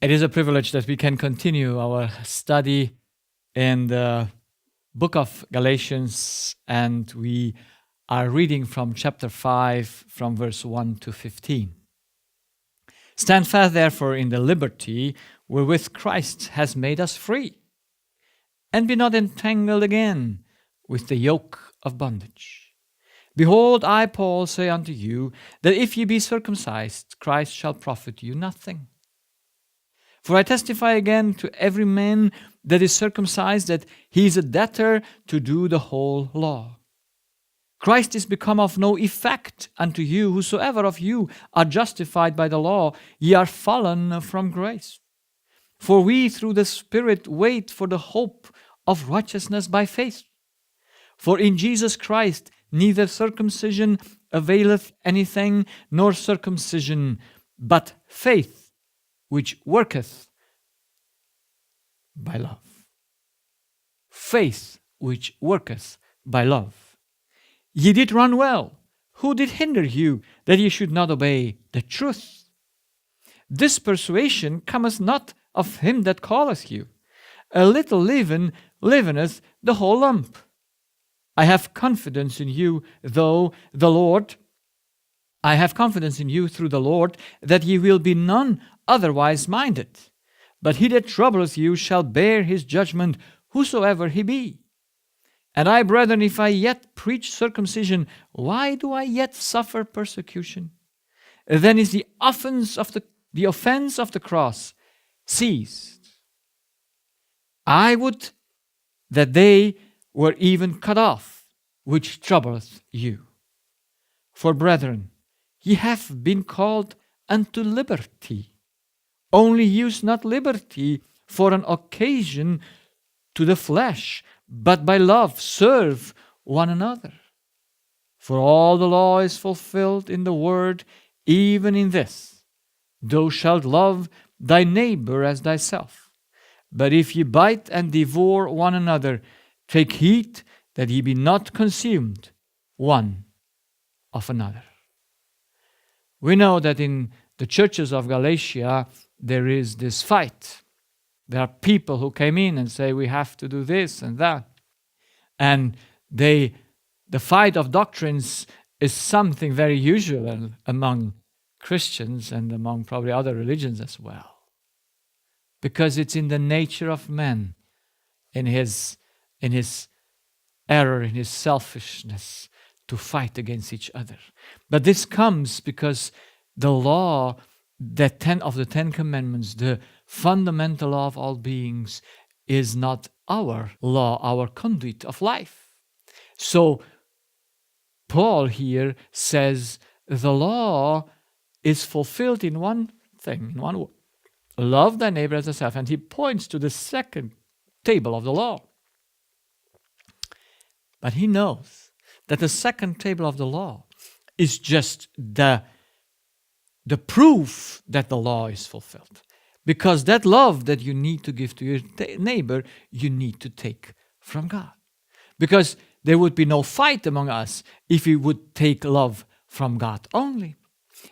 It is a privilege that we can continue our study in the book of Galatians, and we are reading from chapter 5, from verse 1 to 15. Stand fast, therefore, in the liberty wherewith Christ has made us free, and be not entangled again with the yoke of bondage. Behold, I, Paul, say unto you, that if ye be circumcised, Christ shall profit you nothing. For I testify again to every man that is circumcised that he is a debtor to do the whole law. Christ is become of no effect unto you. Whosoever of you are justified by the law, ye are fallen from grace. For we through the Spirit wait for the hope of righteousness by faith. For in Jesus Christ neither circumcision availeth anything, nor circumcision, but faith which worketh by love. Faith which worketh by love. Ye did run well. Who did hinder you that ye should not obey the truth? This persuasion cometh not of him that calleth you. A little leaven leaveneth the whole lump. I have confidence in you, through the Lord, that ye will be none otherwise minded. But he that troubleth you shall bear his judgment, whosoever he be. And I, brethren, if I yet preach circumcision, why do I yet suffer persecution? Then is the offense of the cross ceased. I would that they were even cut off, which troubleth you. For, brethren, ye have been called unto liberty. Only use not liberty for an occasion to the flesh, but by love serve one another. For all the law is fulfilled in the word, even in this: thou shalt love thy neighbor as thyself. But if ye bite and devour one another, take heed that ye be not consumed one of another. We know that in the churches of Galatia, there is this fight. There are people who came in and say, we have to do this and that. And the fight of doctrines is something very usual among Christians and among probably other religions as well. Because it's in the nature of man, in his error, in his selfishness, to fight against each other. But this comes because the law of the Ten Commandments, the fundamental law of all beings, is not our law, our conduit of life. So Paul here says the law is fulfilled in one thing, in one word: love thy neighbor as thyself. And he points to the second table of the law. But he knows that the second table of the law is just the proof that the law is fulfilled. Because that love that you need to give to your neighbor, you need to take from God. Because there would be no fight among us if we would take love from God only.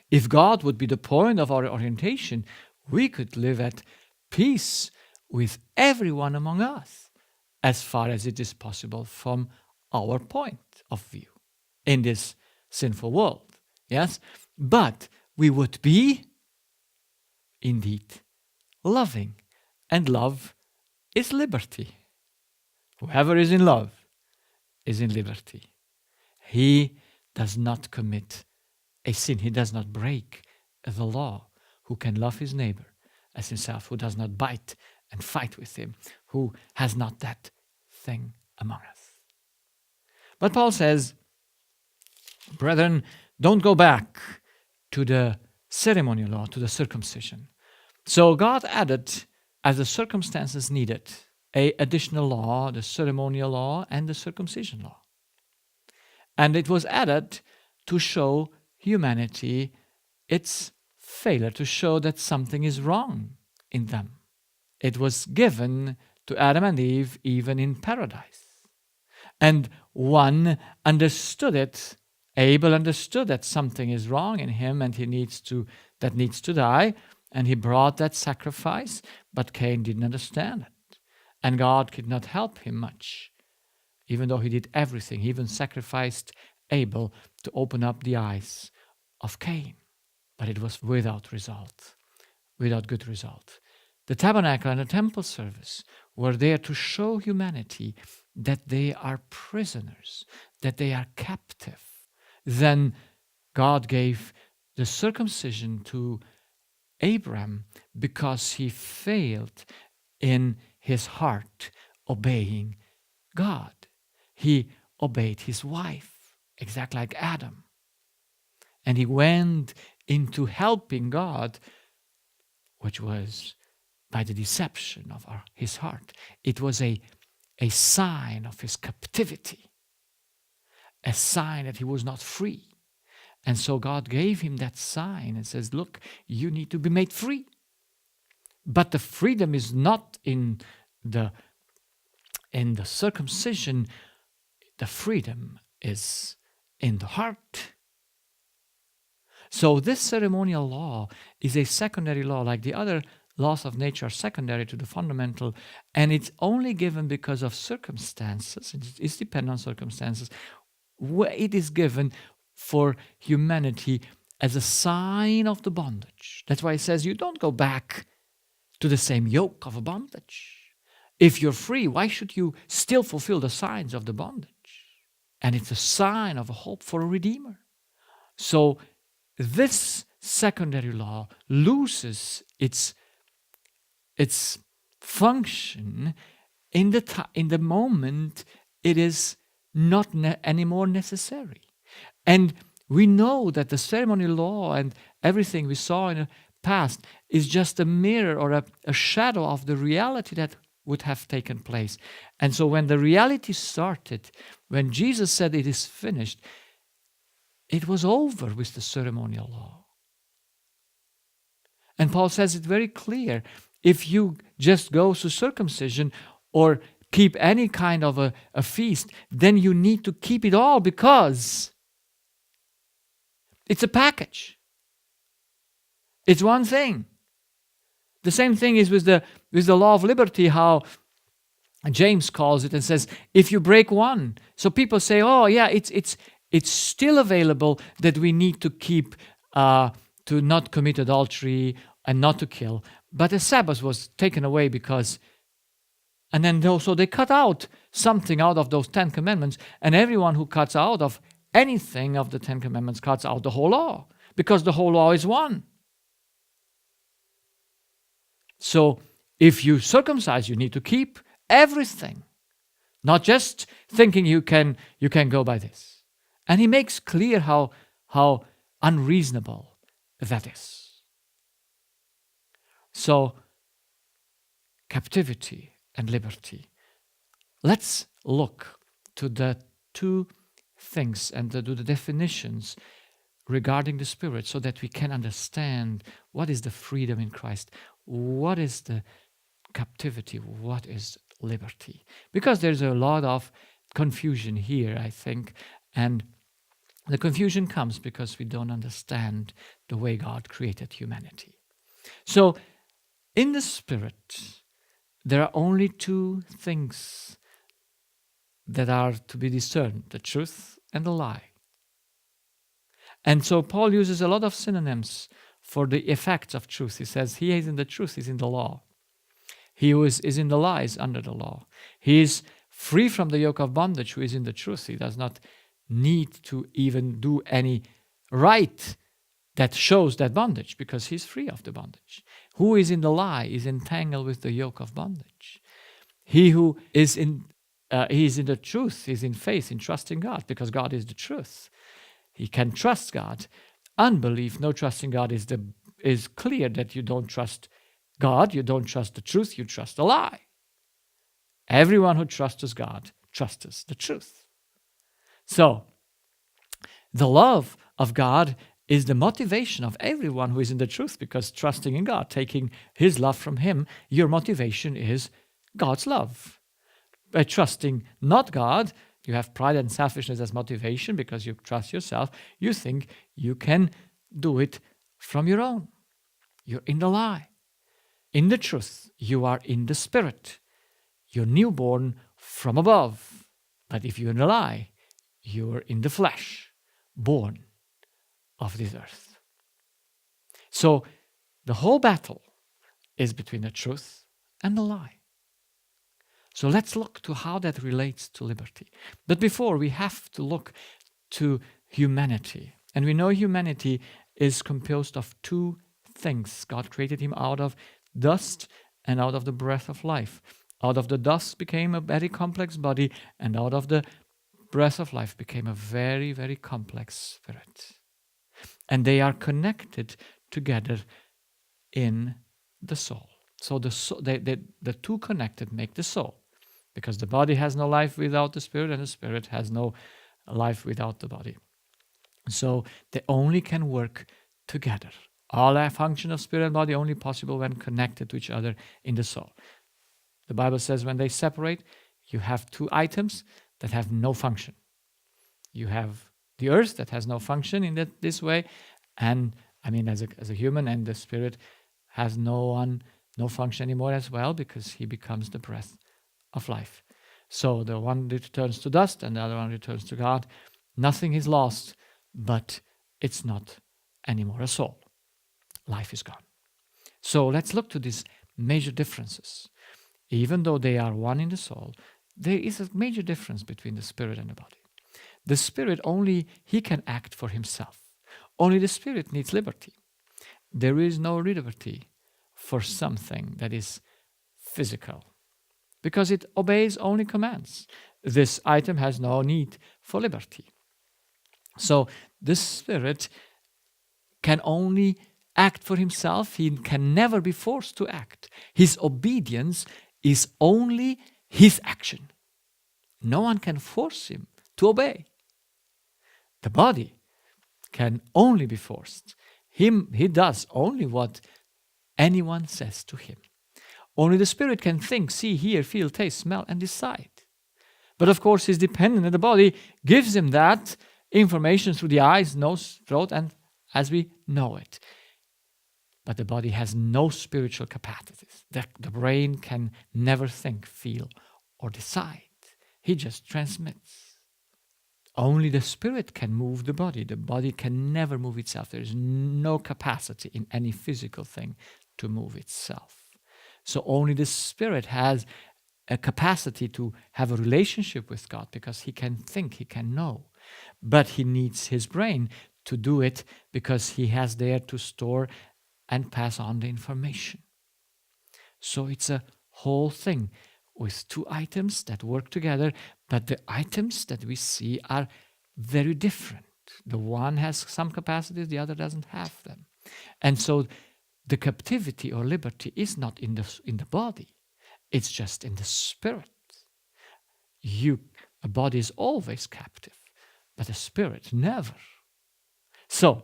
If God would be the point of our orientation, we could live at peace with everyone among us, as far as it is possible from our point of view in this sinful world. Yes? But we would be indeed loving. And love is liberty. Whoever is in love is in liberty. He does not commit a sin. He does not break the law. Who can love his neighbor as himself, who does not bite and fight with him, who has not that thing among us. But Paul says, brethren, don't go back to the ceremonial law, to the circumcision. So God added, as the circumstances needed, an additional law, the ceremonial law and the circumcision law. And it was added to show humanity its failure, to show that something is wrong in them. It was given to Adam and Eve even in paradise. And one understood it. Abel understood that something is wrong in him and that needs to die. And he brought that sacrifice, but Cain didn't understand it. And God could not help him much, even though he did everything. He even sacrificed Abel to open up the eyes of Cain. But it was without result, without good result. The tabernacle and the temple service were there to show humanity that they are prisoners, that they are captive. Then God gave the circumcision to Abraham because he failed in his heart obeying God. He obeyed his wife, exactly like Adam. And he went into helping God, which was by the deception of his heart. It was a sign of his captivity, a sign that he was not free. And so God gave him that sign and says, look, you need to be made free. But the freedom is not in the circumcision. The freedom is in the heart. So this ceremonial law is a secondary law, like the other laws of nature are secondary to the fundamental, and it's only given because of circumstances. It's dependent on circumstances. It is given for humanity as a sign of the bondage. That's why it says you don't go back to the same yoke of a bondage. If you're free, why should you still fulfill the signs of the bondage? And it's a sign of a hope for a Redeemer. So this secondary law loses its function in the moment it is not anymore necessary. And we know that the ceremonial law and everything we saw in the past is just a mirror or a shadow of the reality that would have taken place. And so when the reality started, when Jesus said it is finished, it was over with the ceremonial law. And Paul says it very clear. If you just go to circumcision or keep any kind of a feast, then you need to keep it all because it's a package. It's one thing. The same thing is with the law of liberty, how James calls it and says, if you break one. So people say, oh yeah, it's still available that we need to keep to not commit adultery and not to kill. But the Sabbath was taken away because, and then so they cut out something out of those 10 commandments, and everyone who cuts out of anything of the 10 commandments cuts out the whole law, because the whole law is one. So if you circumcise, you need to keep everything, not just thinking you can go by this. And he makes clear how unreasonable that is. So, captivity and liberty. Let's look to the two things and to the definitions regarding the Spirit so that we can understand what is the freedom in Christ, what is the captivity, what is liberty. Because there's a lot of confusion here, I think, and the confusion comes because we don't understand the way God created humanity. So, in the Spirit, there are only two things that are to be discerned, the truth and the lie. And so Paul uses a lot of synonyms for the effects of truth. He says, he is in the truth, is in the law. He who is in the lie is under the law. He is free from the yoke of bondage who is in the truth. He does not need to even do any rite that shows that bondage because he's free of the bondage. Who is in the lie is entangled with the yoke of bondage. He who is in the truth, is in faith, in trusting God, because God is the truth. He can trust God. Unbelief, no trusting God is clear that you don't trust God, you don't trust the truth, you trust the lie. Everyone who trusts God trusts the truth. So, the love of God is the motivation of everyone who is in the truth, because trusting in God, taking his love from him, your motivation is God's love. By trusting not God, you have pride and selfishness as motivation because you trust yourself. You think you can do it from your own. you're in the lie. In the truth, you are in the Spirit. You're newborn from above. But if you're in the lie, you're in the flesh, born of this earth. So the whole battle is between the truth and the lie. So let's look to how that relates to liberty. But before, we have to look to humanity. And we know humanity is composed of two things. God created him out of dust and out of the breath of life. Out of the dust became a very complex body, and out of the breath of life became a very, very complex spirit. And they are connected together in the soul. So the two connected make the soul. Because the body has no life without the spirit, and the spirit has no life without the body. So they only can work together. All that function of spirit and body only possible when connected to each other in the soul. The Bible says when they separate, you have two items that have no function. You have the earth that has no function in this way, and as a human, and the spirit has no function anymore as well, because he becomes the breath of life. So the one returns to dust and the other one returns to God. Nothing is lost, but it's not anymore a soul. Life is gone. So let's look to these major differences. Even though they are one in the soul, there is a major difference between the spirit and the body. The spirit he can act for himself. Only the spirit needs liberty. There is no liberty for something that is physical, because it obeys only commands. This item has no need for liberty. So the spirit can only act for himself. He can never be forced to act. His obedience is only his action. No one can force him to obey. The body can only be forced. He does only what anyone says to him. Only the spirit can think, see, hear, feel, taste, smell, and decide. But of course, he's dependent, and the body gives him that information through the eyes, nose, throat, and as we know it. But the body has no spiritual capacities. The brain can never think, feel, or decide. He just transmits. Only the spirit can move the body. The body can never move itself. There is no capacity in any physical thing to move itself. So only the spirit has a capacity to have a relationship with God, because he can think, he can know. But he needs his brain to do it, because he has there to store and pass on the information. So it's a whole thing with two items that work together, but the items that we see are very different. The one has some capacities, the other doesn't have them. And so the captivity or liberty is not in the body. It's just in the spirit. A body is always captive, but a spirit never. So,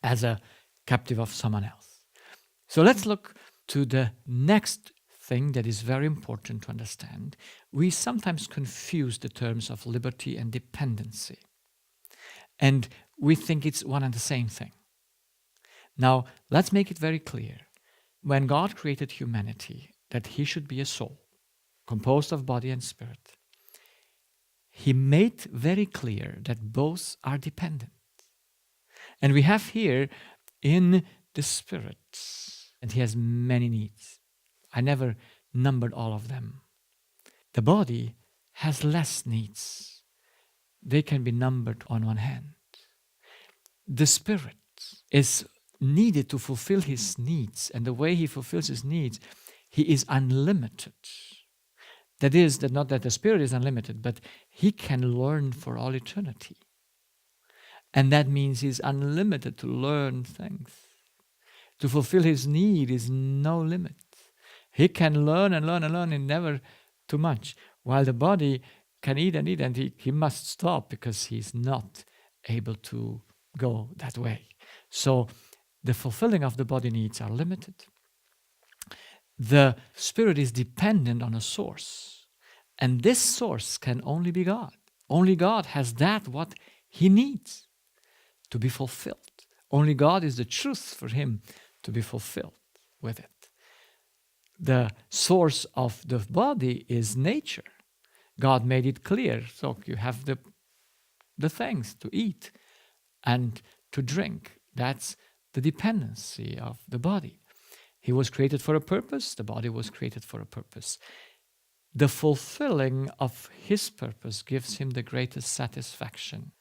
as a captive of someone else. So let's look to the next thing that is very important to understand. We sometimes confuse the terms of liberty and dependency. And we think it's one and the same thing. Now, let's make it very clear. When God created humanity, that he should be a soul, composed of body and spirit, he made very clear that both are dependent. And we have here in the spirit, and he has many needs. I never numbered all of them. The body has less needs. They can be numbered on one hand. The spirit is needed to fulfill his needs, and the way he fulfills his needs, he is unlimited. That is, that not that the spirit is unlimited, but he can learn for all eternity. And that means he's unlimited to learn things. To fulfill his need is no limit. He can learn and learn and learn, and never too much. While the body can eat and eat, and he must stop because he's not able to go that way. So the fulfilling of the body needs are limited. The spirit is dependent on a source. And this source can only be God. Only God has that what he needs to be fulfilled. Only God is the truth for him to be fulfilled with it. The source of the body is nature. God made it clear. So you have the things to eat and to drink. That's the dependency of the body. He was created for a purpose. The body was created for a purpose. The fulfilling of his purpose gives him the greatest satisfaction.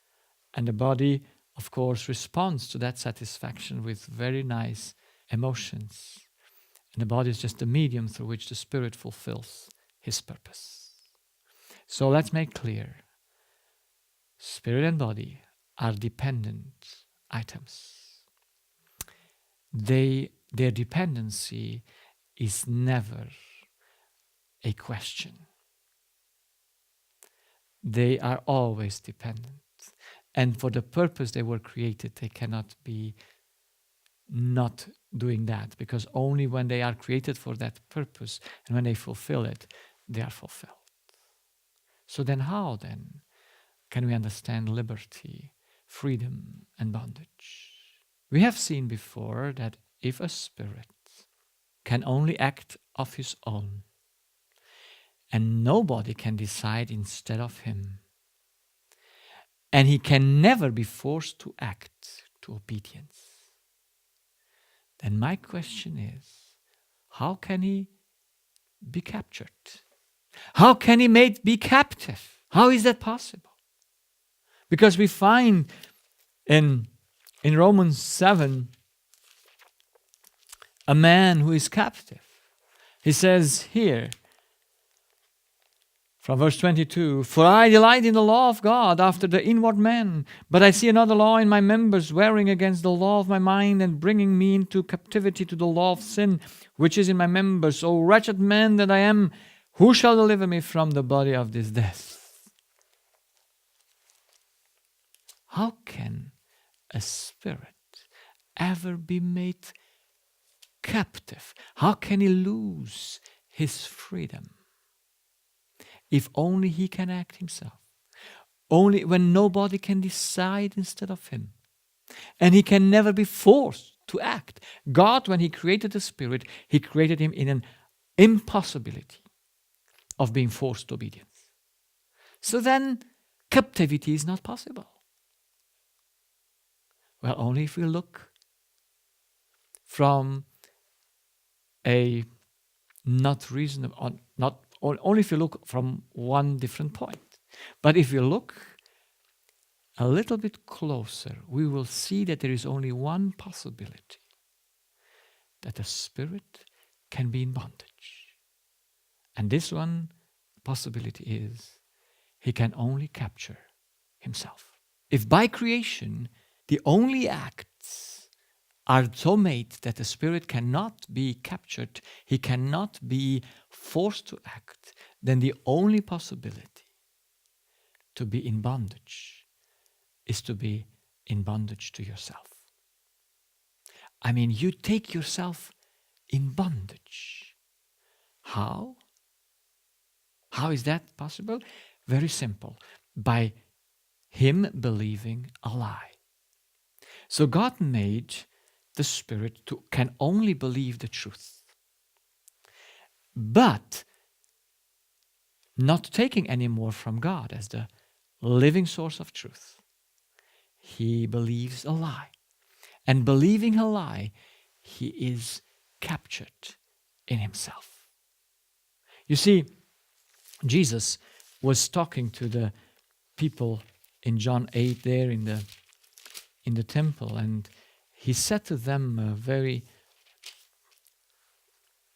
And the body, of course, responds to that satisfaction with very nice emotions. And the body is just the medium through which the Spirit fulfills his purpose. So let's make clear. Spirit and body are dependent items. Their dependency is never a question. They are always dependent. And for the purpose they were created, they cannot be not doing that, because only when they are created for that purpose and when they fulfill it, they are fulfilled. So then how then can we understand liberty, freedom, and bondage? We have seen before that if a spirit can only act of his own, and nobody can decide instead of him, and he can never be forced to act to obedience, then my question is, how can he be captured? How can he be captive? How is that possible? Because we find in Romans 7 a man who is captive. He says here, from verse 22, "For I delight in the law of God after the inward man, but I see another law in my members, warring against the law of my mind and bringing me into captivity to the law of sin, which is in my members. O wretched man that I am, who shall deliver me from the body of this death?" How can a spirit ever be made captive? How can he lose his freedom? If only he can act himself. Only when nobody can decide instead of him. And he can never be forced to act. God, when he created the spirit, he created him in an impossibility of being forced to obedience. So then, captivity is not possible. Well, only if we look from a not reasonable, only if you look from one different point. But if you look a little bit closer, we will see that there is only one possibility, that the spirit can be in bondage. And this one possibility is he can only capture himself. If by creation the only acts are so made that the spirit cannot be captured, he cannot be forced to act, then the only possibility to be in bondage is to be in bondage to yourself. I mean, you take yourself in bondage. How? How is that possible? Very simple. By him believing a lie. So God made the spirit can only believe the truth. But not taking any more from God as the living source of truth. He believes a lie. And believing a lie, he is captured in himself. You see, Jesus was talking to the people in John 8 there in the temple, and he said to them a very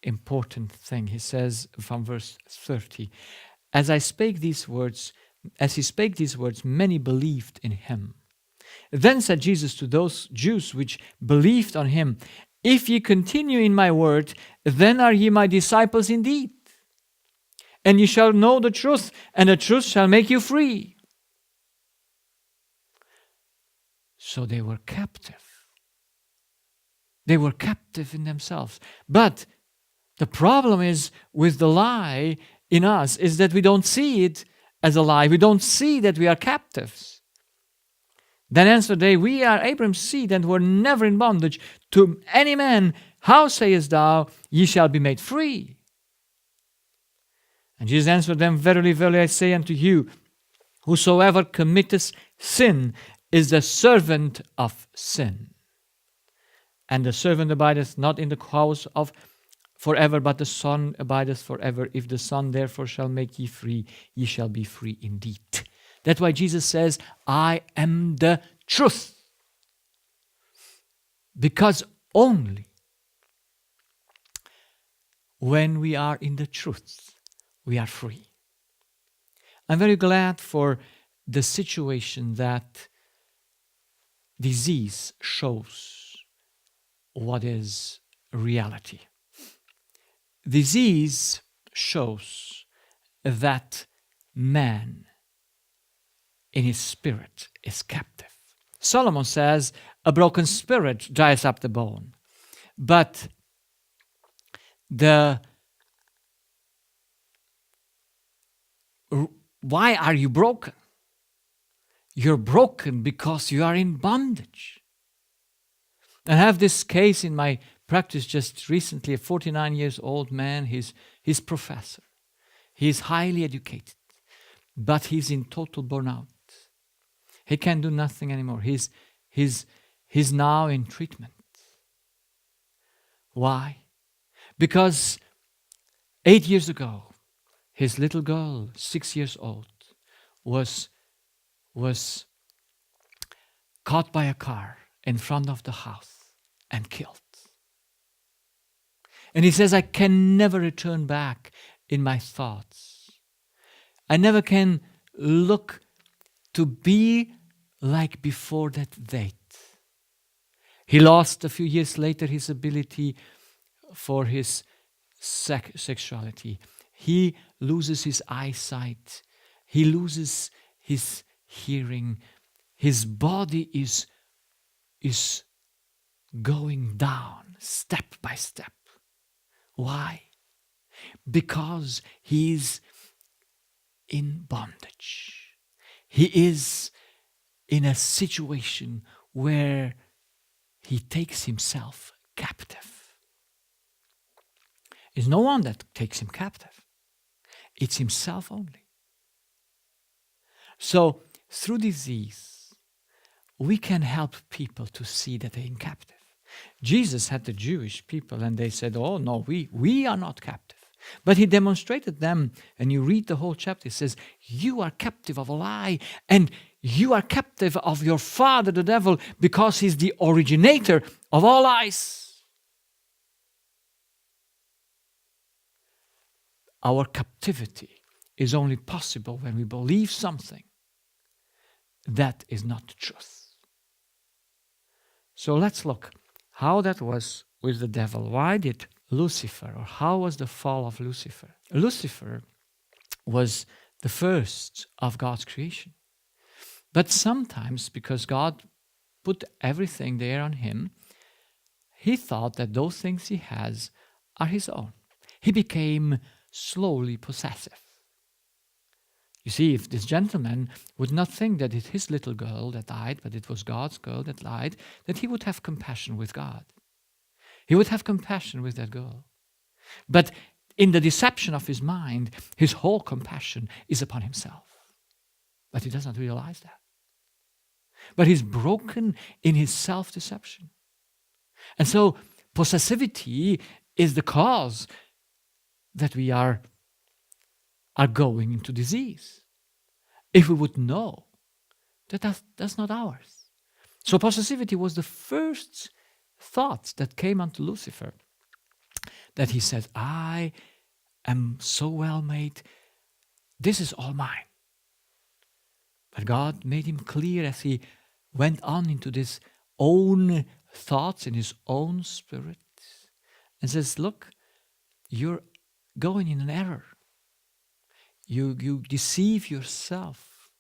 important thing. He says from verse 30, as he spake these words, many believed in him. Then said Jesus to those Jews which believed on him, if ye continue in my word, then are ye my disciples indeed. And ye shall know the truth, and the truth shall make you free. So they were captive. They were captive in themselves. But the problem is with the lie in us is that we don't see it as a lie. We don't see that we are captives. Then answered they, We are Abraham's seed, and were never in bondage to any man. How sayest thou, Ye shall be made free? And Jesus answered them, Verily, verily, I say unto you, whosoever committeth sin is the servant of sin. And the servant abideth not in the house of forever, but the Son abideth forever. If the Son therefore shall make ye free, ye shall be free indeed. That's why Jesus says, I am the truth. Because only when we are in the truth, we are free. I'm very glad for the situation that disease shows what is reality. Disease shows that man in his spirit is captive. Solomon says, a broken spirit dries up the bone. But why are you broken? You're broken because you are in bondage. I have this case in my practice just recently, a 49 years old man, he's professor. He's highly educated, but he's in total burnout. He can't do nothing anymore. He's now in treatment. Why? Because 8 years ago, his little girl, 6 years old, was caught by a car in front of the house and killed. And he says, I can never return back in my thoughts. I never can look to be like before that date. He lost a few years later his ability for his sexuality. He loses his eyesight. He loses his hearing. His body is going down step by step. Why? Because he is in bondage. He is in a situation where he takes himself captive. It's no one that takes him captive. It's himself only. So, through disease, we can help people to see that they're in captive. Jesus had the Jewish people and they said, oh no, we are not captive. But he demonstrated them, and you read the whole chapter, he says, you are captive of a lie, and you are captive of your father, the devil, because he's the originator of all lies. Our captivity is only possible when we believe something that is not the truth. So let's look how that was with the devil. Why did Lucifer, or how was the fall of Lucifer? Lucifer was the first of God's creation. But sometimes, because God put everything there on him, he thought that those things he has are his own. He became slowly possessive. You see, if this gentleman would not think that it's his little girl that died, but it was God's girl that died, that he would have compassion with God. He would have compassion with that girl. But in the deception of his mind, his whole compassion is upon himself. But he does not realize that. But he's broken in his self-deception. And so possessivity is the cause that we are going into disease. If we would know that that's not ours. So possessivity was the first thought that came unto Lucifer, that he said, I am so well made, this is all mine. But God made him clear as he went on into his own thoughts, in his own spirit, and says, look, you're going in an error. You deceive yourself.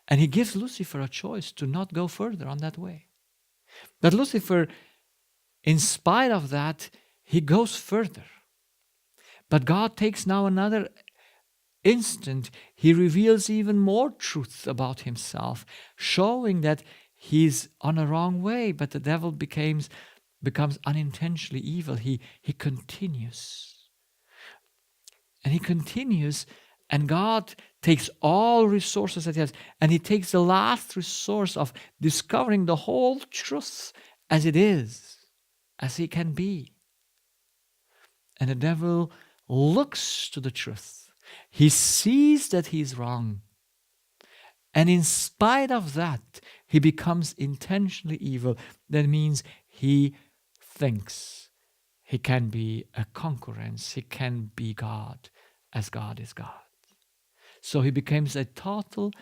And he gives Lucifer a choice to not go further on that way. But Lucifer, in spite of that, he goes further. But God takes now another instant. He reveals even more truth about himself, showing that he's on a wrong way, but the devil becomes unintentionally evil. He continues. And he continues, and God takes all resources that he has, and he takes the last resource of discovering the whole truth as it is, as he can be. And the devil looks to the truth. He sees that he's wrong. And in spite of that, he becomes intentionally evil. That means he thinks he can be a concurrence. He can be God as God is God. So he becomes a total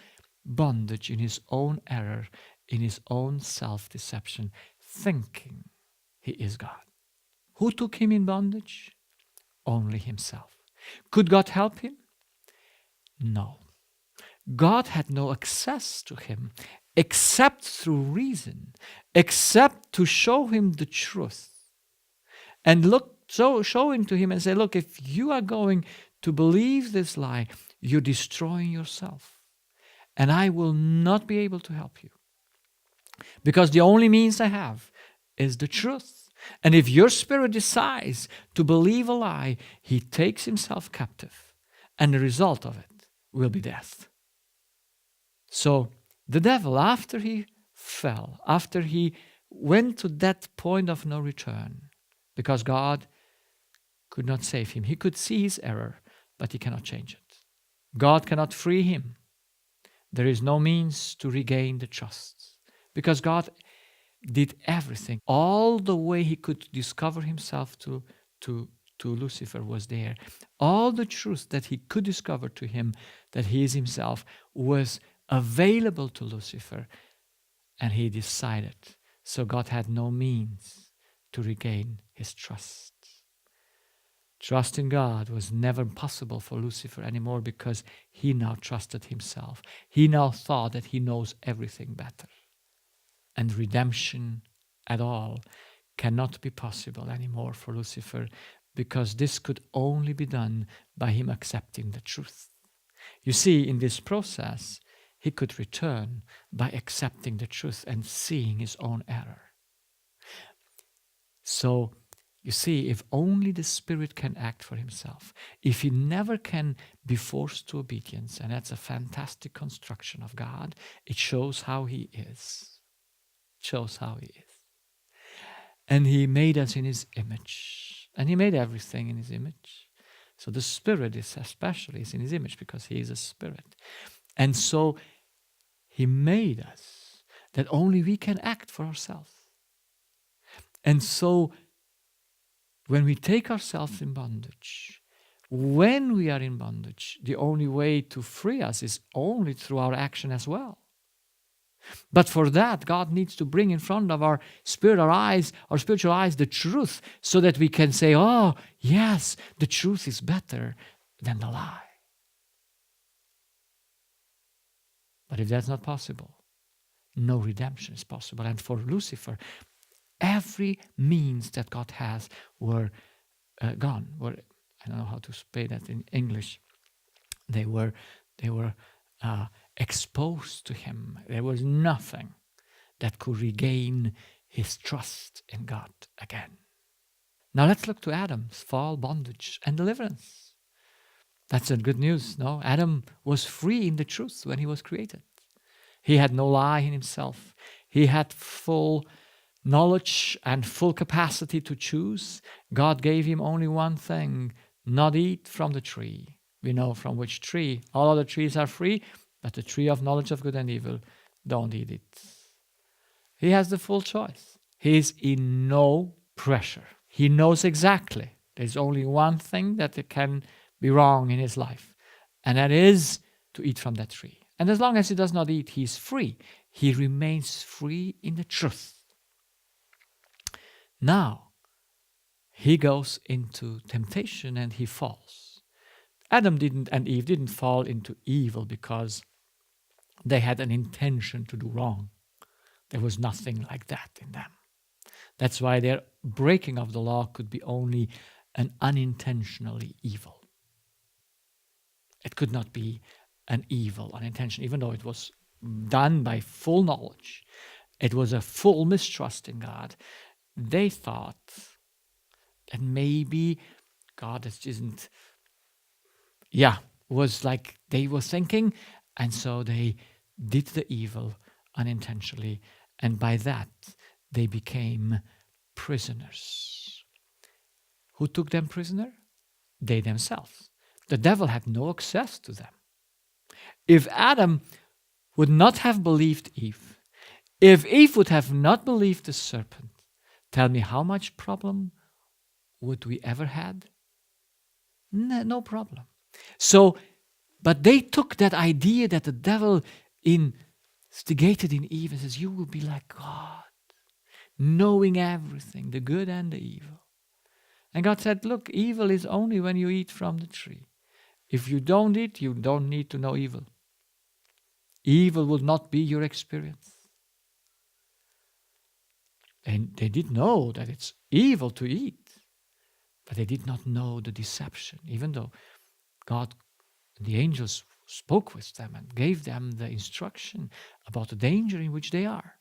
bondage in his own error, in his own self-deception, thinking he is God. Who took him in bondage? Only himself. Could God help him? No. God had no access to him except through reason, except to show him the truth. And showing to him and say, look, if you are going to believe this lie, you're destroying yourself. And I will not be able to help you. Because the only means I have is the truth. And if your spirit decides to believe a lie, he takes himself captive. And the result of it will be death. So the devil, after he fell, after he went to that point of no return, because God could not save him. He could see his error, but he cannot change it. God cannot free him. There is no means to regain the trust, because God did everything. All the way he could discover himself to Lucifer was there. All the truth that he could discover to him, that he is himself, was available to Lucifer, and he decided. So God had no means to regain his trust. Trust in God was never possible for Lucifer anymore, because he now trusted himself. He now thought that he knows everything better. And redemption at all cannot be possible anymore for Lucifer, because this could only be done by him accepting the truth. You see, in this process, he could return by accepting the truth and seeing his own error. So, you see, if only the Spirit can act for himself, if he never can be forced to obedience, and that's a fantastic construction of God, it shows how he is. It shows how he is. And he made us in his image. And he made everything in his image. So the Spirit is especially is in his image, because he is a Spirit. And so he made us that only we can act for ourselves. And so when we take ourselves in bondage, when we are in bondage, the only way to free us is only through our action as well. But for that, God needs to bring in front of our spirit, our spiritual eyes, the truth, so that we can say, oh, yes, the truth is better than the lie. But if that's not possible, no redemption is possible. And for Lucifer, every means that God has were gone. I don't know how to say that in English. They were exposed to him. There was nothing that could regain his trust in God again. Now let's look to Adam's fall, bondage, and deliverance. That's the good news, no? Adam was free in the truth when he was created. He had no lie in himself. He had full knowledge and full capacity to choose. God gave him only one thing: not eat from the tree. We know from which tree. All other trees are free, but the tree of knowledge of good and evil, don't eat it. He has the full choice. He is in no pressure. He knows exactly there's only one thing that can be wrong in his life, and that is to eat from that tree. And as long as he does not eat, he's free. He remains free in the truth. Now, he goes into temptation and he falls. Adam and Eve didn't fall into evil because they had an intention to do wrong. There was nothing like that in them. That's why their breaking of the law could be only an unintentionally evil. It could not be an evil unintentional, even though it was done by full knowledge. It was a full mistrust in God. They thought that maybe God isn't, was like they were thinking, and so they did the evil unintentionally, and by that they became prisoners. Who took them prisoner? They themselves. The devil had no access to them. If Adam would not have believed Eve, if Eve would have not believed the serpent, tell me how much problem would we ever had? No problem. So, but they took that idea that the devil instigated in Eve and says, you will be like God, knowing everything, the good and the evil. And God said, look, evil is only when you eat from the tree. If you don't eat, you don't need to know evil. Evil will not be your experience. And they did know that it's evil to eat, but they did not know the deception, even though God, the angels spoke with them and gave them the instruction about the danger in which they are.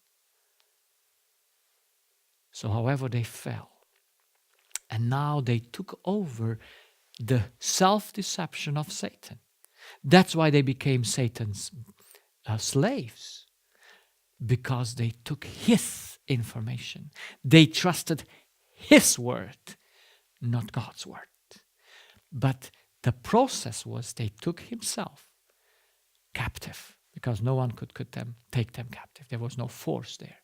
So, however, they fell. And now they took over the self-deception of Satan. That's why they became Satan's slaves, because they took his information. They trusted his word, not God's word. But the process was they took himself captive, because no one could take them captive. There was no force there.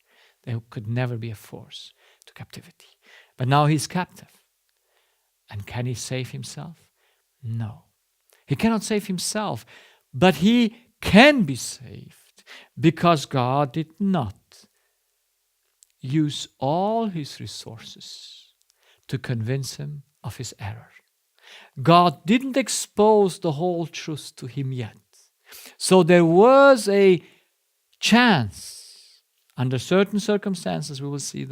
There could never be a force to captivity. But now he's captive. And can he save himself? No. He cannot save himself, but he can be saved because God did not use all his resources to convince him of his error. God didn't expose the whole truth to him yet. So there was a chance, under certain circumstances, we will see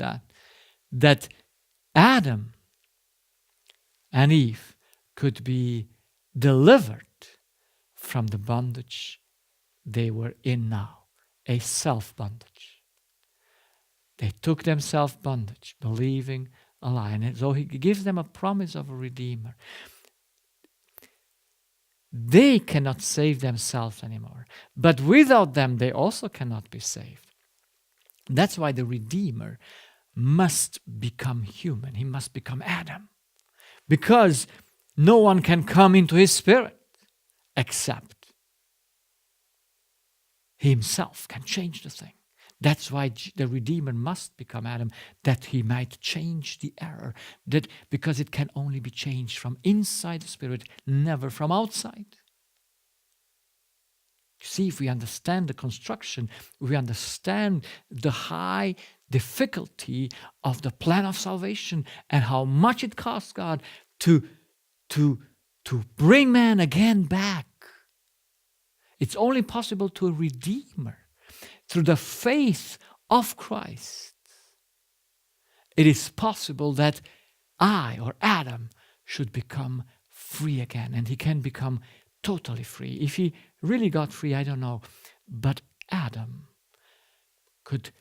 that Adam and Eve could be delivered from the bondage they were in now, a self-bondage. They took themselves bondage, believing a lie. And so he gives them a promise of a Redeemer. They cannot save themselves anymore. But without them, they also cannot be saved. That's why the Redeemer must become human. He must become Adam. Because no one can come into his spirit except he himself can change the thing. That's why the Redeemer must become Adam, that he might change the error. That because it can only be changed from inside the spirit, never from outside. See, if we understand the construction, we understand the high difficulty of the plan of salvation and how much it costs God to bring man again back. It's only possible to a Redeemer through the faith of Christ. It is possible that I, or Adam, should become free again, and he can become totally free. If he really got free, I don't know, but Adam could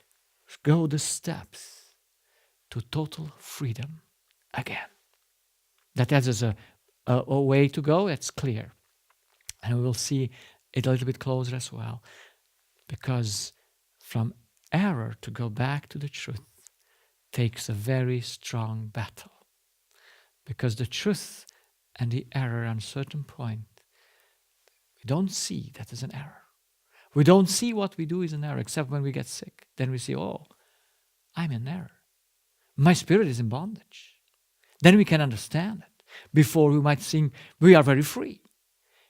go the steps to total freedom again. That is a way to go, it's clear. And we will see it a little bit closer as well. Because from error to go back to the truth takes a very strong battle. Because the truth and the error at a certain point, we don't see that as an error. We don't see what we do is an error, except when we get sick. Then we see, oh, I'm in error. My spirit is in bondage. Then we can understand it. Before we might think we are very free.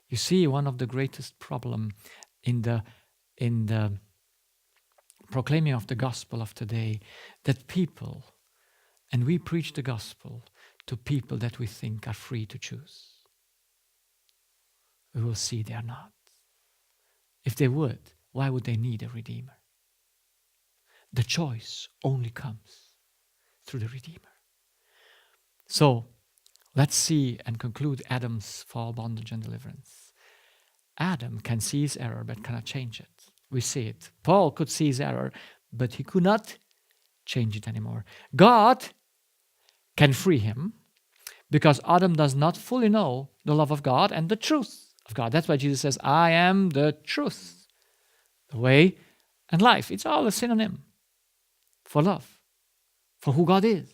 You see, one of the greatest problem in the proclaiming of the gospel of today, that people, and we preach the gospel to people that we think are free to choose. We will see they are not. If they would, why would they need a Redeemer? The choice only comes through the Redeemer. So, let's see and conclude Adam's fall, bondage, and deliverance. Adam can see his error but cannot change it. We see it. Paul could see his error, but he could not change it anymore. God can free him because Adam does not fully know the love of God and the truth of God. That's why Jesus says, I am the truth, the way, and life. It's all a synonym for love, for who God is.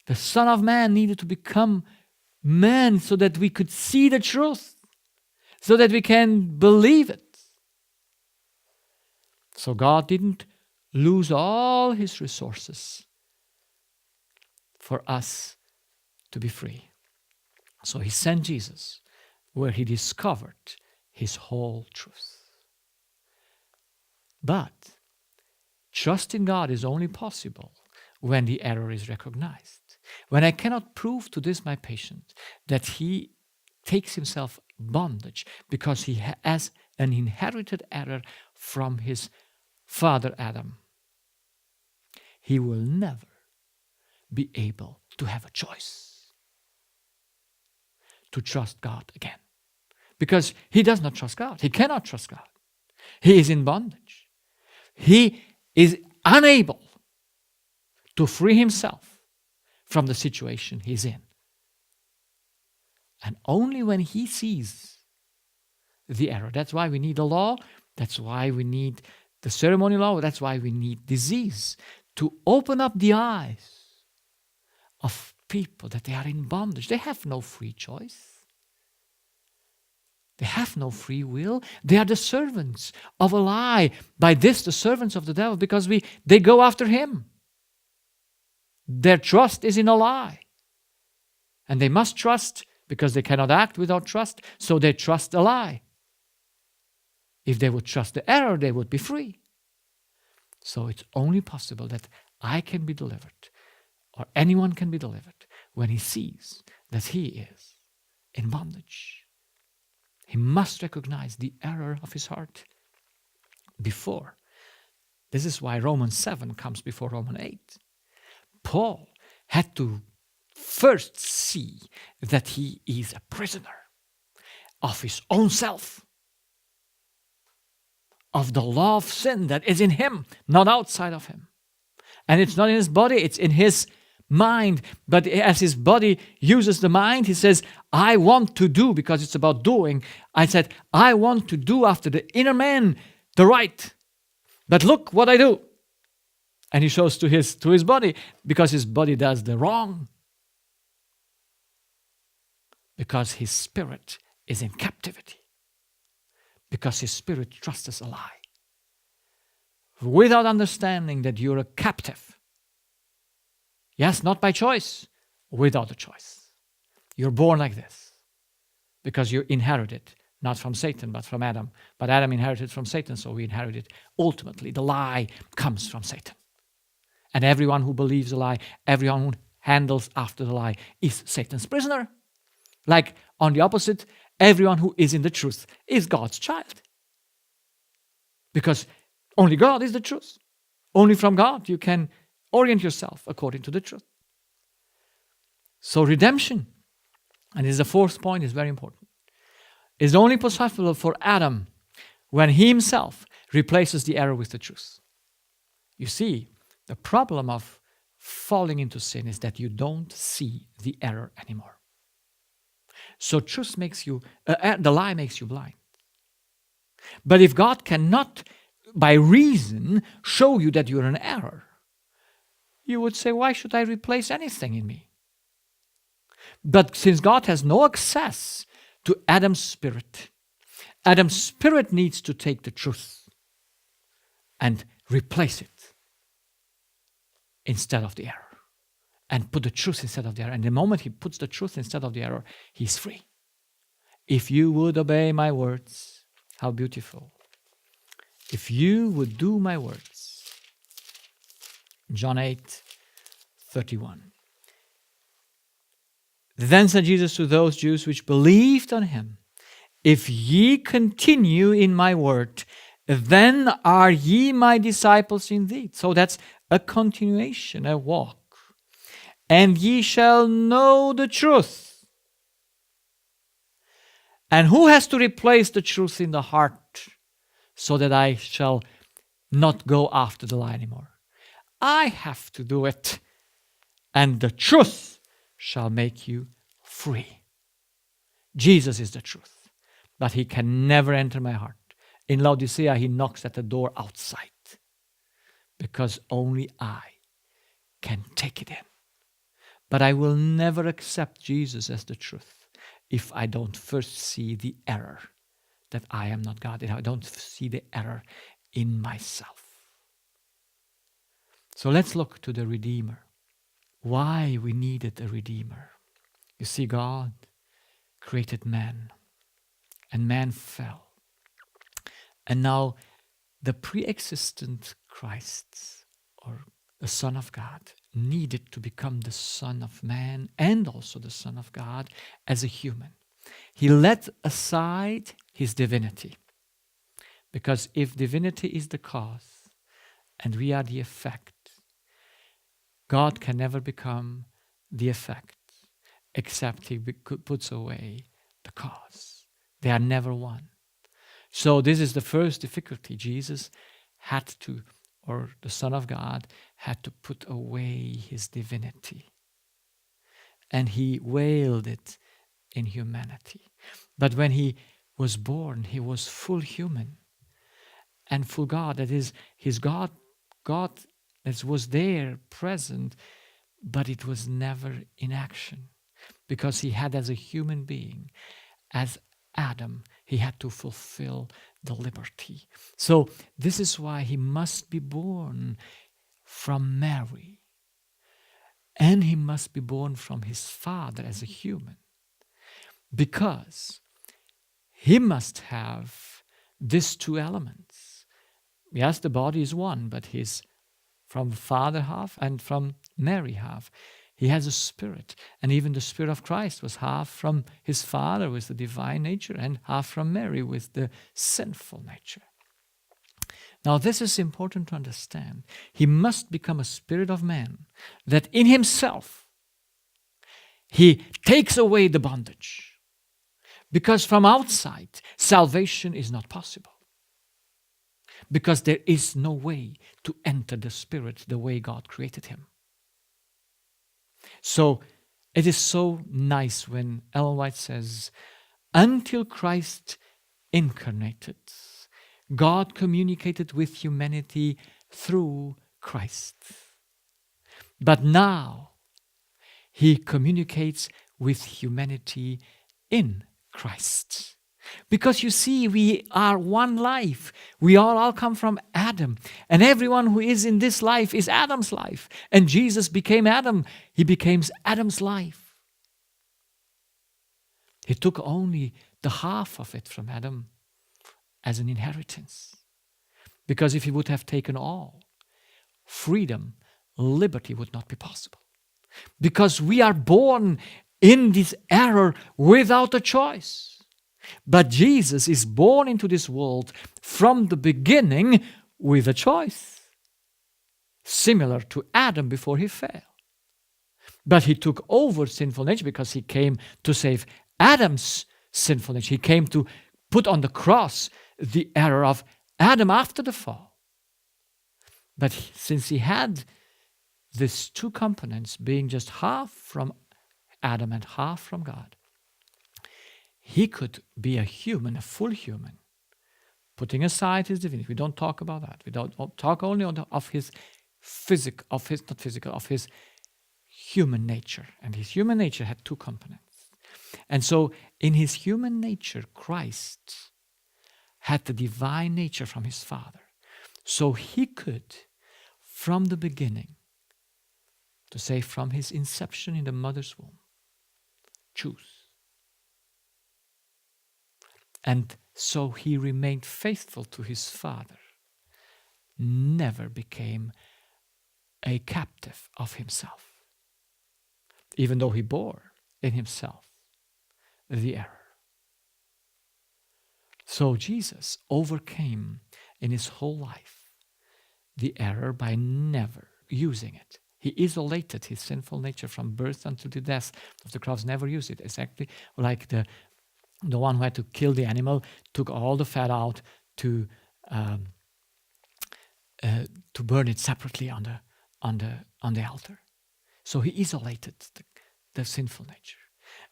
The Son of Man needed to become man so that we could see the truth, so that we can believe it. So God didn't lose all his resources for us to be free. So he sent Jesus where he discovered his whole truth. But trust in God is only possible when the error is recognized. When I cannot prove to this my patient that he takes himself bondage because he has an inherited error from his father Adam, he will never be able to have a choice to trust God again. Because he does not trust God. He cannot trust God. He is in bondage. He is unable to free himself from the situation he's in. And only when he sees the error. That's why we need the law. That's why we need the ceremonial law. That's why we need disease to open up the eyes of people that they are in bondage. They have no free choice. They have no free will. They are the servants of a lie. By this, the servants of the devil, because they go after him. Their trust is in a lie. And they must trust because they cannot act without trust, so they trust a lie. If they would trust the error, they would be free. So it's only possible that I can be delivered, or anyone can be delivered, when he sees that he is in bondage. He must recognize the error of his heart before. This is why Romans 7 comes before Romans 8. Paul had to first see that he is a prisoner of his own self, of the law of sin that is in him, not outside of him. And it's not in his body, it's in his mind. But as his body uses the mind, he says, I want to do, because it's about doing. I said, I want to do after the inner man the right. But look what I do. And he shows to his body, because his body does the wrong. Because his spirit is in captivity. Because his spirit trusts a lie. Without understanding that you're a captive. Yes, not by choice, without a choice. You're born like this. Because you inherited, not from Satan, but from Adam. But Adam inherited from Satan, so we inherited. Ultimately, the lie comes from Satan. And everyone who believes a lie, everyone who handles after the lie is Satan's prisoner. Like on the opposite, everyone who is in the truth is God's child. Because only God is the truth. Only from God you can orient yourself according to the truth. So redemption, and this is the fourth point, is very important, is only possible for Adam when he himself replaces the error with the truth. You see, the problem of falling into sin is that you don't see the error anymore. So truth makes you, the lie makes you blind. But if God cannot, by reason, show you that you're in error, you would say, why should I replace anything in me? But since God has no access to Adam's spirit needs to take the truth and replace it instead of the error. And put the truth instead of the error. And the moment he puts the truth instead of the error, he's free. If you would obey my words, how beautiful. If you would do my words. John 8:31. Then said Jesus to those Jews which believed on him, if ye continue in my word, then are ye my disciples indeed. So that's a continuation, a walk. And ye shall know the truth. And who has to replace the truth in the heart so that I shall not go after the lie anymore. I have to do it. And the truth shall make you free. Jesus is the truth, but he can never enter my heart. In Laodicea, he knocks at the door outside because only I can take it in. But I will never accept Jesus as the truth if I don't first see the error that I am not God, if I don't see the error in myself. So let's look to the Redeemer. Why we needed a Redeemer. You see, God created man, and man fell. And now the pre-existent Christ, or the Son of God, needed to become the Son of Man and also the Son of God as a human. He let aside his divinity. Because if divinity is the cause and we are the effect, God can never become the effect except he puts away the cause. They are never one. So this is the first difficulty. Jesus had to, or the Son of God, had to put away his divinity. And he veiled it in humanity. But when he was born, he was full human and full God. That is, his God that was there, present, but it was never in action. Because he had, as a human being, as Adam, he had to fulfill the liberty. So this is why he must be born from Mary. And he must be born from his father as a human. Because he must have these two elements. Yes, the body is one, but he's from the father half and from Mary half. He has a spirit, and even the Spirit of Christ was half from his Father with the divine nature and half from Mary with the sinful nature. Now this is important to understand. He must become a spirit of man, that in himself he takes away the bondage. Because from outside, salvation is not possible. Because there is no way to enter the Spirit the way God created him. So it is so nice when Ellen White says, until Christ incarnated, God communicated with humanity through Christ. But now he communicates with humanity in Christ. Because you see, we are one life. We all come from Adam. And everyone who is in this life is Adam's life. And Jesus became Adam. He became Adam's life. He took only the half of it from Adam as an inheritance. Because if he would have taken all, freedom, liberty would not be possible. Because we are born in this error without a choice. But Jesus is born into this world from the beginning with a choice. Similar to Adam before he fell. But he took over sinful nature because he came to save Adam's sinful nature. He came to put on the cross the error of Adam after the fall. But since he had these two components, being just half from Adam and half from God, he could be a human, a full human, putting aside his divinity. We don't talk about that. We don't talk only of his human nature. And his human nature had two components. And so in his human nature, Christ had the divine nature from his Father. So he could, from the beginning, to say from his inception in the mother's womb, choose. And so he remained faithful to his Father, never became a captive of himself, even though he bore in himself the error. So Jesus overcame in his whole life the error by never using it. He isolated his sinful nature from birth until the death of the cross, never used it. Exactly like the one who had to kill the animal took all the fat out to to burn it separately on the altar. So he isolated the sinful nature.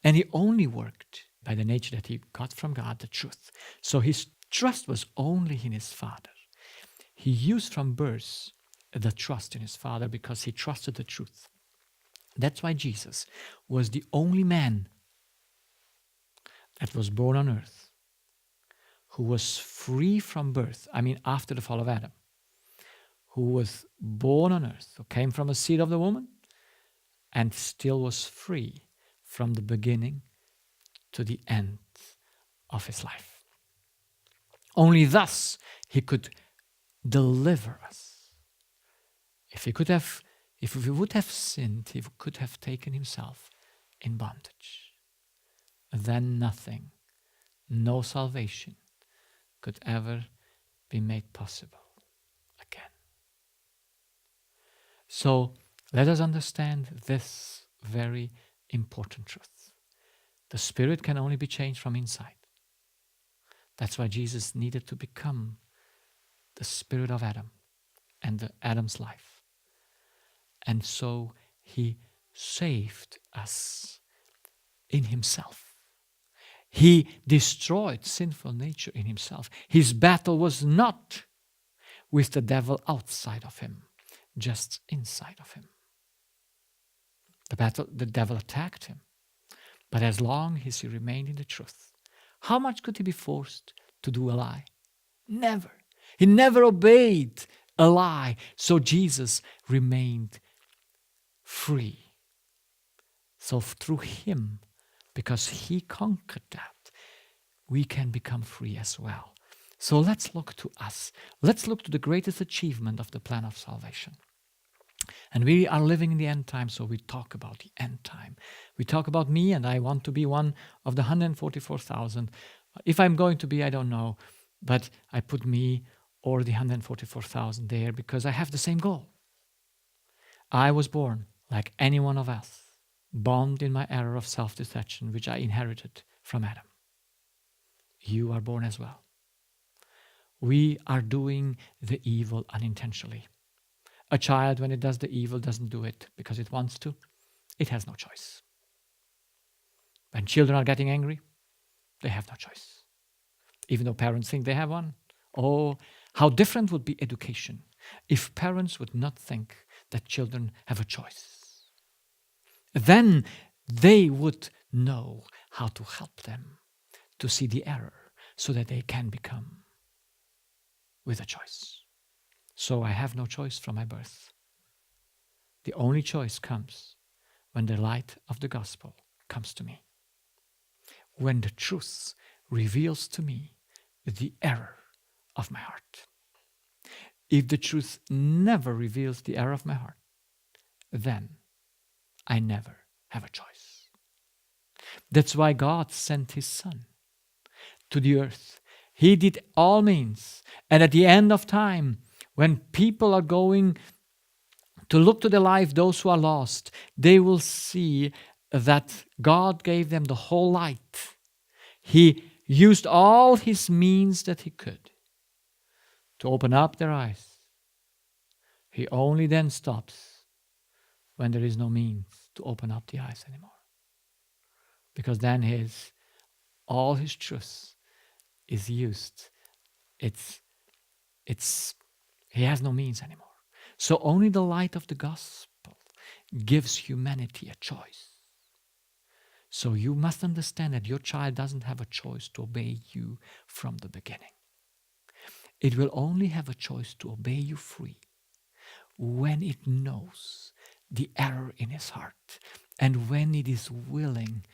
And he only worked by the nature that he got from God, the truth. So his trust was only in his Father. He used from birth the trust in his Father because he trusted the truth. That's why Jesus was the only man that was born on earth who was free from birth, after the fall of Adam, who was born on earth, who came from a seed of the woman, and still was free from the beginning to the end of his life. Only thus he could deliver us. If we would have sinned, he could have taken himself in bondage. Then nothing, no salvation could ever be made possible again. So let us understand this very important truth. The spirit can only be changed from inside. That's why Jesus needed to become the spirit of Adam and Adam's life. And so he saved us in himself. He destroyed sinful nature in himself. His battle was not with the devil outside of him, just inside of him. The devil attacked him. But as long as he remained in the truth, how much could he be forced to do a lie? Never. He never obeyed a lie. So Jesus remained free. So through him, because he conquered that, we can become free as well. So let's look to us. Let's look to the greatest achievement of the plan of salvation. And we are living in the end time, so we talk about the end time. We talk about me, and I want to be one of the 144,000. If I'm going to be, I don't know, but I put me or the 144,000 there because I have the same goal. I was born like any one of us, bound in my error of self-deception, which I inherited from Adam. You are born as well. We are doing the evil unintentionally. A child, when it does the evil, doesn't do it because it wants to. It has no choice. When children are getting angry, they have no choice. Even though parents think they have one. Oh, how different would be education if parents would not think that children have a choice. Then they would know how to help them to see the error so that they can become with a choice. So I have no choice from my birth. The only choice comes when the light of the gospel comes to me. When the truth reveals to me the error of my heart. If the truth never reveals the error of my heart, then I never have a choice. That's why God sent his Son to the earth. He did all means. And at the end of time, when people are going to look to the life, those who are lost, they will see that God gave them the whole light. He used all his means that he could to open up their eyes. He only then stops when there is no means to open up the eyes anymore. Because then all his truth is used. He has no means anymore. So only the light of the gospel gives humanity a choice. So you must understand that your child doesn't have a choice to obey you from the beginning. It will only have a choice to obey you free when it knows the error in his heart and when it is willing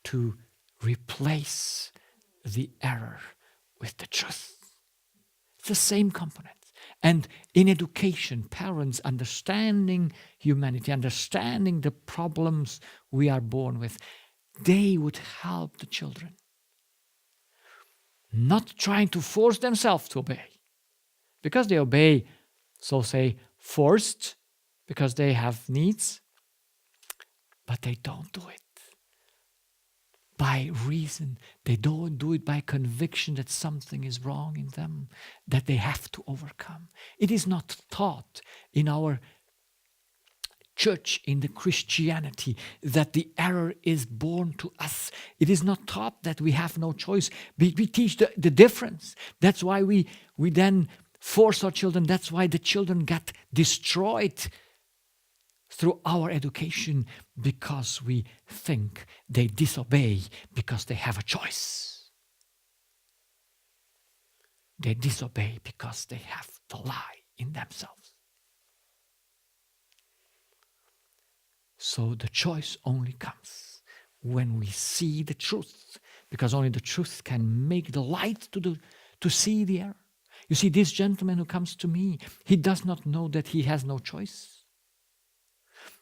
to replace the error with the truth. It's the same component. And in education, parents understanding humanity, understanding the problems we are born with, they would help the children. Not trying to force themselves to obey. Because they obey, so say, forced, because they have needs, but they don't do it by reason. They don't do it by conviction that something is wrong in them, that they have to overcome. It is not taught in our church, in the Christianity, that the error is born to us. It is not taught that we have no choice. We teach the difference. That's why we then force our children. That's why the children get destroyed through our education, because we think they disobey because they have a choice. They disobey because they have the lie in themselves. So the choice only comes when we see the truth, because only the truth can make the light to see the error. You see, this gentleman who comes to me, he does not know that he has no choice.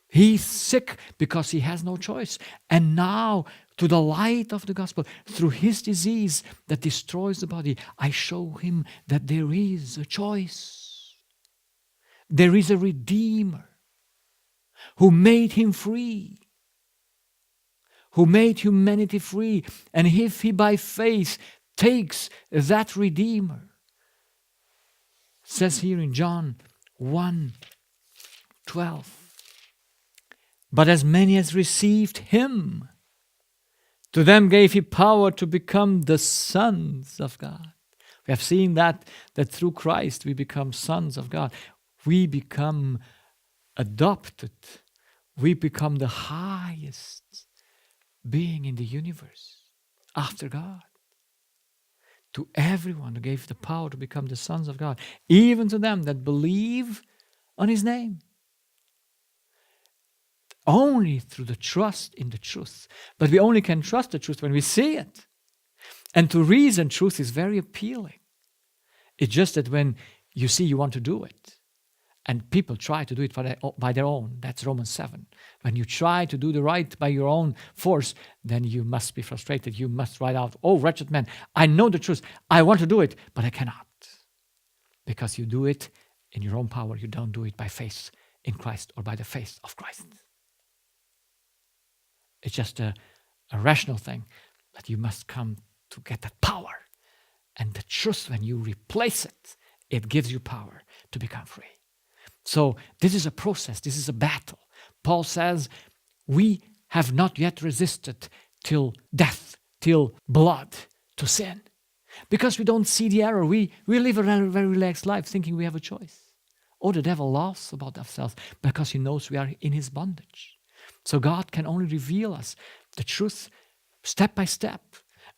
He's sick because he has no choice. And now, to the light of the gospel, through his disease that destroys the body, I show him that there is a choice. There is a Redeemer who made him free, who made humanity free. And if he by faith takes that Redeemer, it says here in John 1:12, but as many as received him, to them gave he power to become the sons of God. We have seen that through Christ we become sons of God. We become adopted. We become the highest being in the universe after God. To everyone who gave the power to become the sons of God, even to them that believe on his name. Only through the trust in the truth. But we only can trust the truth when we see it. And to reason truth is very appealing. It's just that when you see you want to do it, and people try to do it by their own, that's Romans 7. When you try to do the right by your own force, then you must be frustrated. You must write out, oh, wretched man, I know the truth. I want to do it, but I cannot. Because you do it in your own power. You don't do it by faith in Christ or by the faith of Christ. It's just a rational thing, but you must come to get that power. And the truth, when you replace it, it gives you power to become free. So this is a process. This is a battle. Paul says, we have not yet resisted till death, till blood, to sin. Because we don't see the error. We live a very, very relaxed life thinking we have a choice. Oh, the devil laughs about ourselves because he knows we are in his bondage. So God can only reveal us the truth step by step.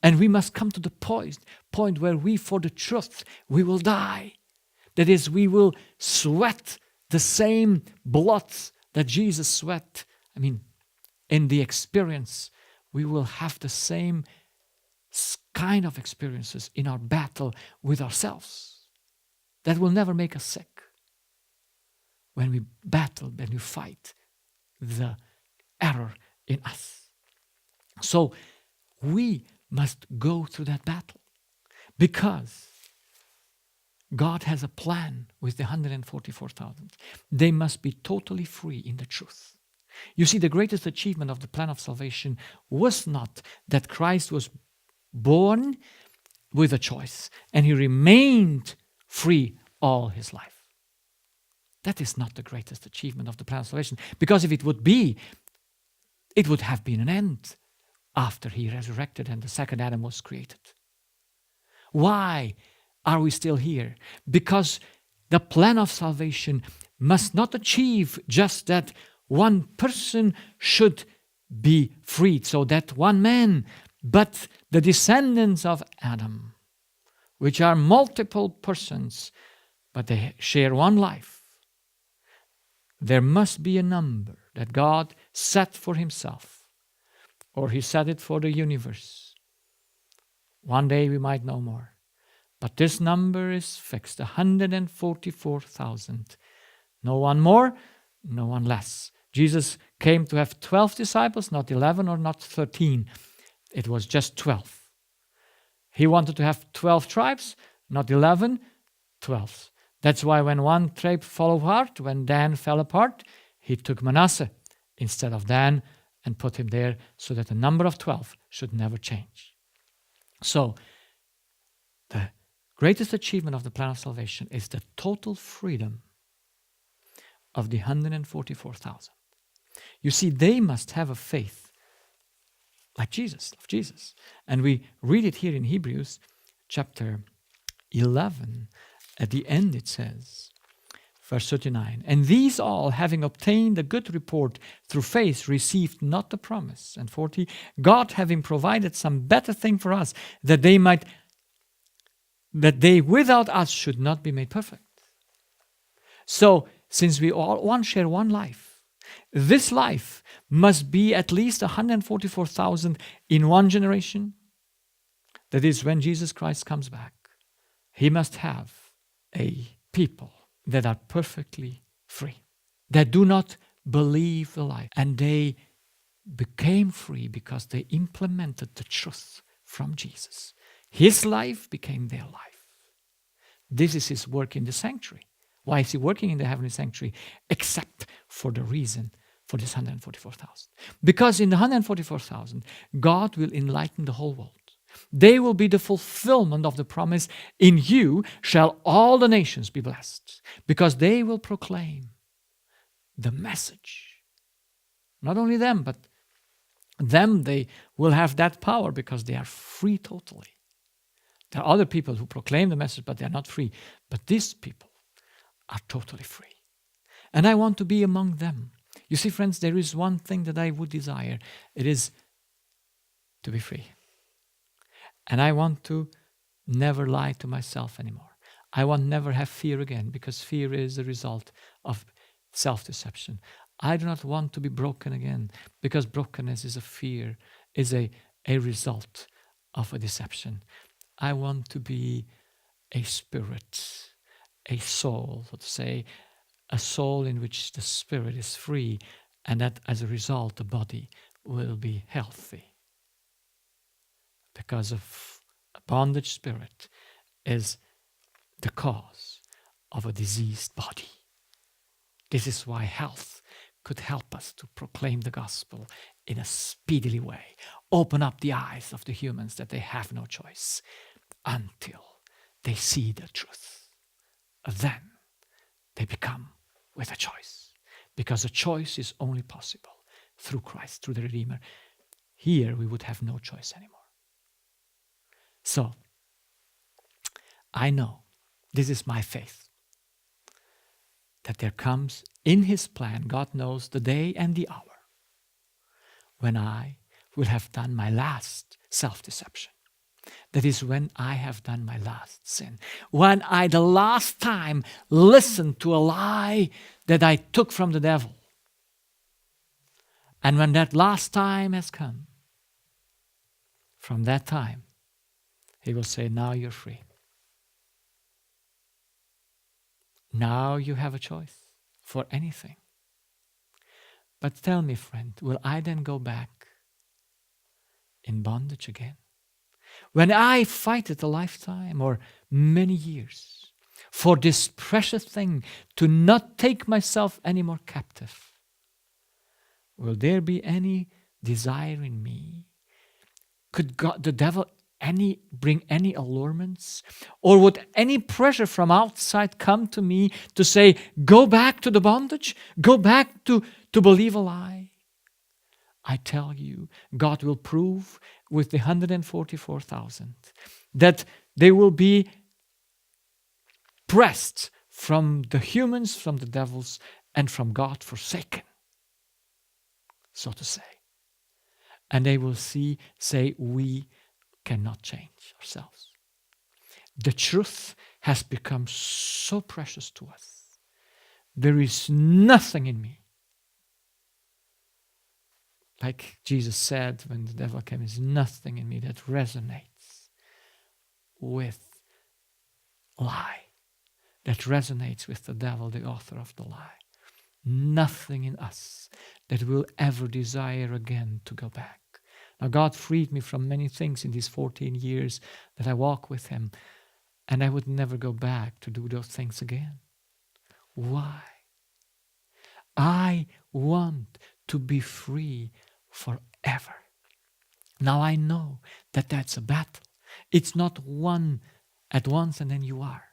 And we must come to the point where we, for the truth, we will die. That is, we will sweat the same blood that Jesus sweat. I mean, in the experience, we will have the same kind of experiences in our battle with ourselves. That will never make us sick. When we battle, when we fight the error in us. So we must go through that battle because God has a plan with the 144,000. They must be totally free in the truth. You see, the greatest achievement of the plan of salvation was not that Christ was born with a choice and he remained free all his life. That is not the greatest achievement of the plan of salvation, because if it would be, it would have been an end after he resurrected and the second Adam was created. Why are we still here? Because the plan of salvation must not achieve just that one person should be freed, so that one man, but the descendants of Adam, which are multiple persons, but they share one life. There must be a number that God set for himself, or he set it for the universe. One day we might know more. But this number is fixed, 144,000. No one more, no one less. Jesus came to have 12 disciples, not 11 or not 13. It was just 12. He wanted to have 12 tribes, not 11, 12. That's why when one tribe fell apart, when Dan fell apart, he took Manasseh instead of Dan and put him there so that the number of 12 should never change. So, the greatest achievement of the plan of salvation is the total freedom of the 144,000. You see, they must have a faith like Jesus, of Jesus. And we read it here in Hebrews chapter 11. At the end it says, verse 39, and these all, having obtained a good report through faith, received not the promise. And 40, God having provided some better thing for us, that they without us should not be made perfect. So, since we all share one life, this life must be at least 144,000 in one generation. That is, when Jesus Christ comes back, he must have a people that are perfectly free, that do not believe the lie. And they became free because they implemented the truth from Jesus. His life became their life. This is his work in the sanctuary. Why is he working in the heavenly sanctuary? Except for the reason for this 144,000. Because in the 144,000, God will enlighten the whole world. They will be the fulfillment of the promise, in you shall all the nations be blessed. Because they will proclaim the message. Not only them, but them, they will have that power because they are free totally. There are other people who proclaim the message, but they are not free. But these people are totally free. And I want to be among them. You see, friends, there is one thing that I would desire. It is to be free. And I want to never lie to myself anymore. I want never have fear again, because fear is the result of self-deception. I do not want to be broken again, because brokenness is a fear, is a result of a deception. I want to be a spirit, a soul, so to say, a soul in which the spirit is free, and that as a result the body will be healthy. Because of a bondage spirit is the cause of a diseased body. This is why health could help us to proclaim the gospel in a speedily way. Open up the eyes of the humans that they have no choice until they see the truth. Then they become with a choice. Because a choice is only possible through Christ, through the Redeemer. Here we would have no choice anymore. So, I know, this is my faith, that there comes in his plan, God knows the day and the hour, when I will have done my last self-deception. That is when I have done my last sin. When I the last time listened to a lie that I took from the devil. And when that last time has come, from that time, he will say, now you're free. Now you have a choice for anything. But tell me, friend, will I then go back in bondage again? When I fight it a lifetime or many years for this precious thing to not take myself any more captive, will there be any desire in me? Could God, the devil, bring any allurements? Or would any pressure from outside come to me to say, go back to the bondage? Go back to believe a lie? I tell you, God will prove with the 144,000 that they will be pressed from the humans, from the devils, and from God forsaken, so to say. And they will say, we cannot change ourselves. The truth has become so precious to us. There is nothing in me. Like Jesus said when the devil came, there's nothing in me that resonates with lie, that resonates with the devil, the author of the lie. Nothing in us that will ever desire again to go back. Now, God freed me from many things in these 14 years that I walk with him, and I would never go back to do those things again. Why? I want to be free forever. Now I know that that's a battle. It's not one at once and then you are.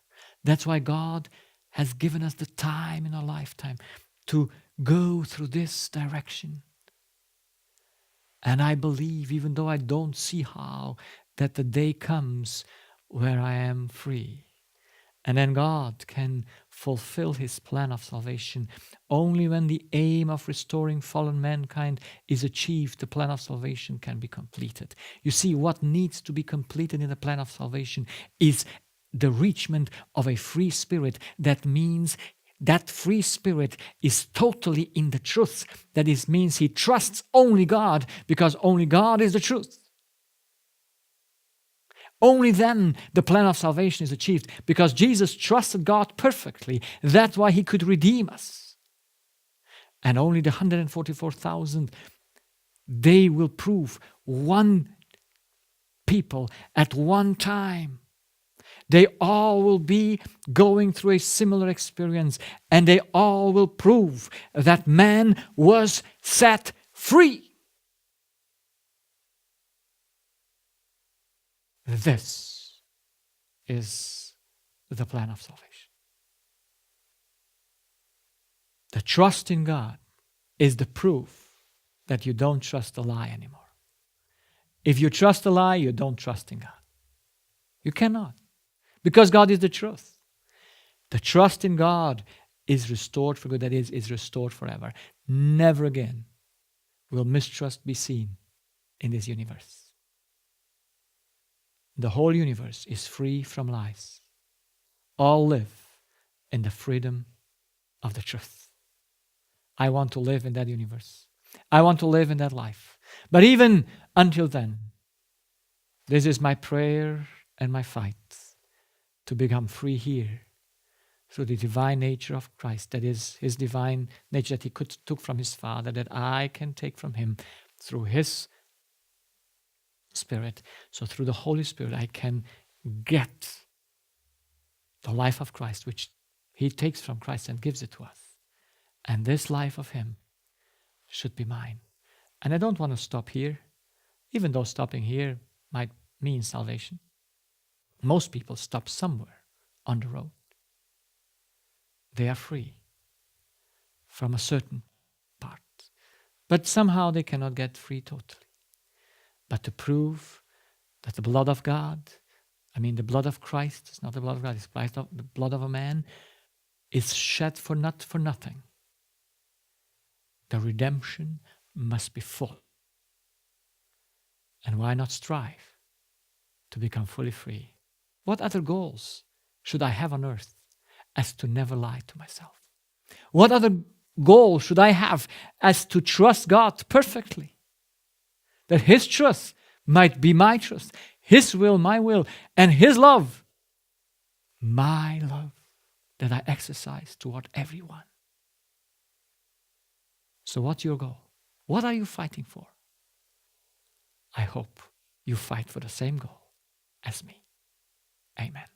That's why God has given us the time in our lifetime to go through this direction. And I believe, even though I don't see how, that the day comes where I am free. And then God can fulfill his plan of salvation. Only when the aim of restoring fallen mankind is achieved, the plan of salvation can be completed. You see, what needs to be completed in the plan of salvation is the reachment of a free spirit. That means that free spirit is totally in the truth. That means he trusts only God, because only God is the truth. Only then the plan of salvation is achieved, because Jesus trusted God perfectly. That's why he could redeem us. And only the 144,000, they will prove one people at one time. They all will be going through a similar experience, and they all will prove that man was set free. This is the plan of salvation. The trust in God is the proof that you don't trust a lie anymore. If you trust a lie, you don't trust in God. You cannot. Because God is the truth. The trust in God is restored for good. That is restored forever. Never again will mistrust be seen in this universe. The whole universe is free from lies. All live in the freedom of the truth. I want to live in that universe. I want to live in that life. But even until then, this is my prayer and my fight, to become free here through the divine nature of Christ. That is his divine nature that he took from his Father, that I can take from him through his Spirit. So through the Holy Spirit I can get the life of Christ, which he takes from Christ and gives it to us. And this life of him should be mine. And I don't want to stop here, even though stopping here might mean salvation. Most people stop somewhere on the road. They are free from a certain part, but somehow they cannot get free totally. But to prove that the blood of God, the blood of Christ, is not the blood of God, it's the blood of a man, is shed for nothing. The redemption must be full. And why not strive to become fully free? What other goals should I have on earth as to never lie to myself? What other goal should I have as to trust God perfectly? That his trust might be my trust, his will, my will, and his love, my love, that I exercise toward everyone. So what's your goal? What are you fighting for? I hope you fight for the same goal as me. Amen.